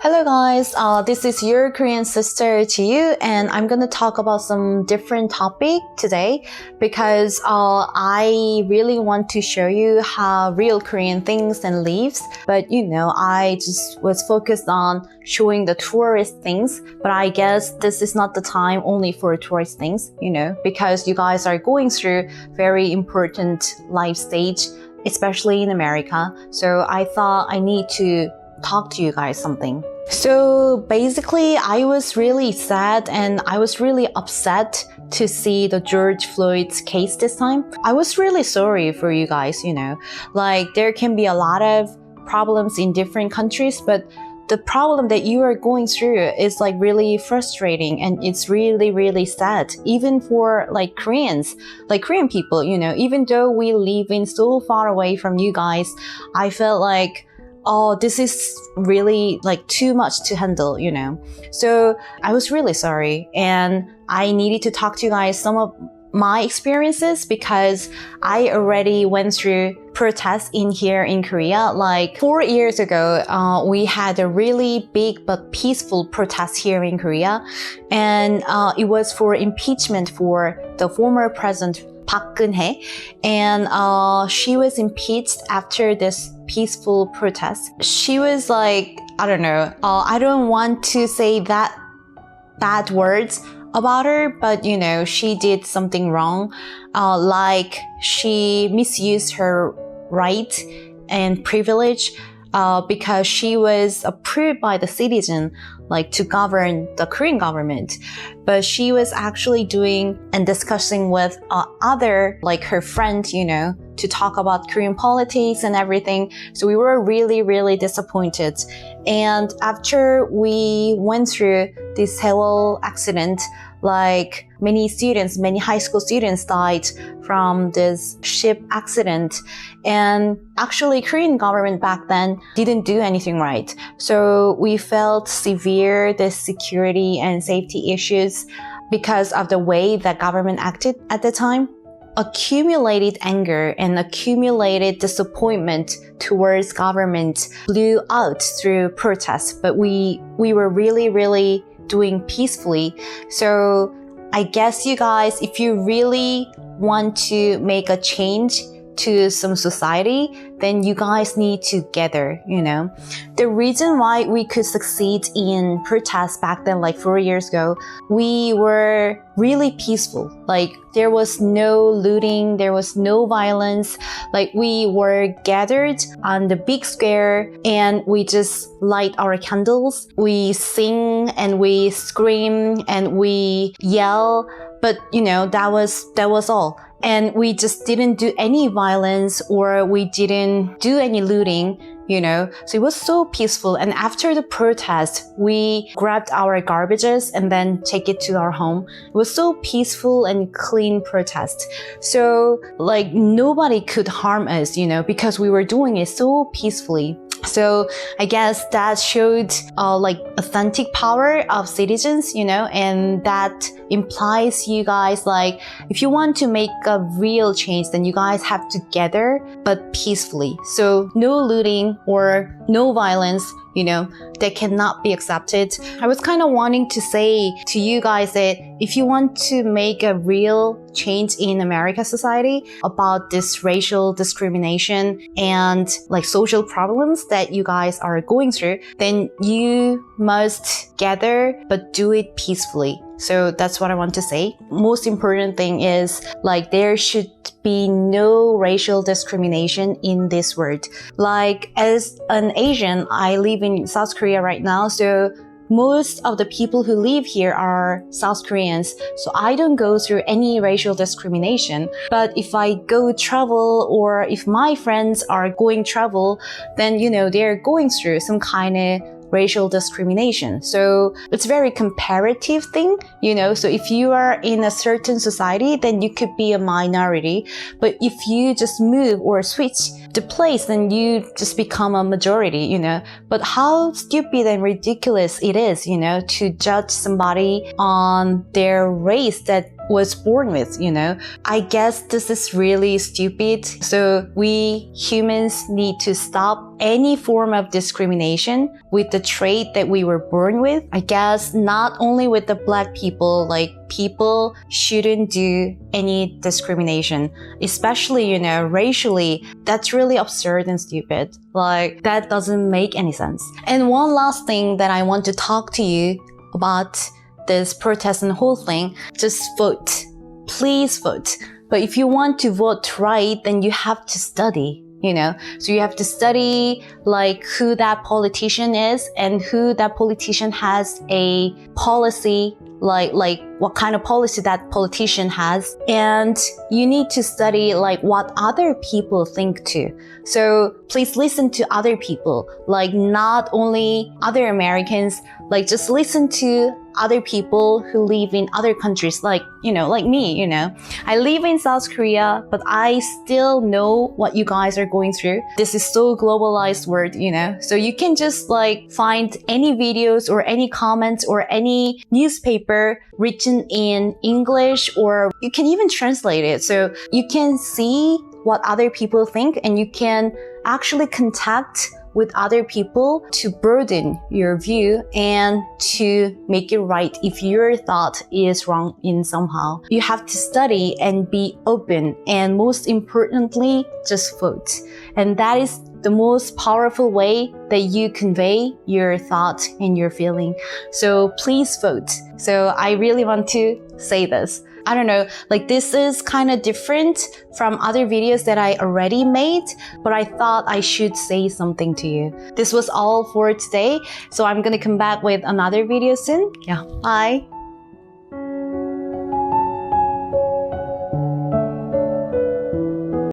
Hello guys, this is your Korean sister Jiyu, and I'm gonna talk about some different topic today because I really want to show you how real Korean thinks and lives. But I just was focused on showing the tourist things, but I guess this is not the time only for tourist things, because you guys are going through very important life stage, especially in America. So I thought I need to talk to you guys something. So basically, I was really sad and I was really upset to see the George Floyd's case this time. I was really sorry for you guys, like there can be a lot of problems in different countries, but the problem that you are going through is like really frustrating and it's really, really sad. Even for like Koreans, like Korean people, even though we live in so far away from you guys, I felt like, oh, this is really like too much to handle, So I was really sorry and I needed to talk to you guys some of my experiences because I already went through protests here in Korea. Like 4 years ago, we had a really big but peaceful protest here in Korea. And it was for impeachment for the former president Park Geun-hye, and she was impeached after this peaceful protest. She was like, I don't know, I don't want to say that bad words about her, but she did something wrong, like she misused her right and privilege because she was approved by the citizen like to govern the Korean government. But she was actually doing and discussing with other, like her friend, to talk about Korean politics and everything. So we were really, really disappointed. And after we went through this Sewol accident, like many high school students died from this ship accident. And actually Korean government back then didn't do anything right. So we felt severe the security and safety issues because of the way that government acted at the time. Accumulated anger and accumulated disappointment towards government blew out through protests, but we were really, really doing peacefully. So I guess you guys, if you really want to make a change to some society, then you guys need to gather, The reason why we could succeed in protests back then, like 4 years ago, we were really peaceful. Like there was no looting, there was no violence. Like we were gathered on the big square and we just light our candles. We sing and we scream and we yell, but that was all. And we just didn't do any violence or we didn't do any looting, So it was so peaceful. And after the protest, we grabbed our garbages and then take it to our home. It was so peaceful and clean protest. So like nobody could harm us, because we were doing it so peacefully. So I guess that showed like authentic power of citizens, and that implies you guys like if you want to make a real change, then you guys have to gather but peacefully. So no looting or no violence, that cannot be accepted. I was kind of wanting to say to you guys that if you want to make a real change in American society about this racial discrimination and like social problems that you guys are going through, then you must gather but do it peacefully. So that's what I want to say. Most important thing is like there should be no racial discrimination in this world. Like as an Asian, I live in South Korea right now, so most of the people who live here are South Koreans, so I don't go through any racial discrimination. But if I go travel or if my friends are going travel, then they're going through some kind of racial discrimination. So it's very comparative thing, so if you are in a certain society, then you could be a minority. But if you just move or switch the place, then you just become a majority, But how stupid and ridiculous it is, to judge somebody on their race that was born with, you know. I guess this is really stupid. So we humans need to stop any form of discrimination with the trait that we were born with. I guess not only with the black people, like people shouldn't do any discrimination, especially, you know, racially. That's really absurd and stupid. Like, that doesn't make any sense. And one last thing that I want to talk to you about this protest and whole thing, just vote. Please vote. But if you want to vote right, then you have to study. You know, so you have to study like who that politician is and who that politician has a policy, like what kind of policy that politician has. And you need to study like what other people think too. So please listen to other people, like not only other Americans, like just listen to other people who live in other countries, like, you know, like me, you know. I live in South Korea, but I still know what you guys are going through. This is so globalized world, you know. So you can just like find any videos or any comments or any newspaper written in English, or you can even translate it. So you can see what other people think and you can actually contact with other people to broaden your view and to make it right if your thought is wrong in somehow. You have to study and be open, and most importantly, just vote. And that is the most powerful way that you convey your thought and your feeling. So please vote. So I really want to say this. I don't know, like this is kind of different from other videos that I already made, but I thought I should say something to you. This was all for today. So I'm gonna come back with another video soon. Yeah, bye.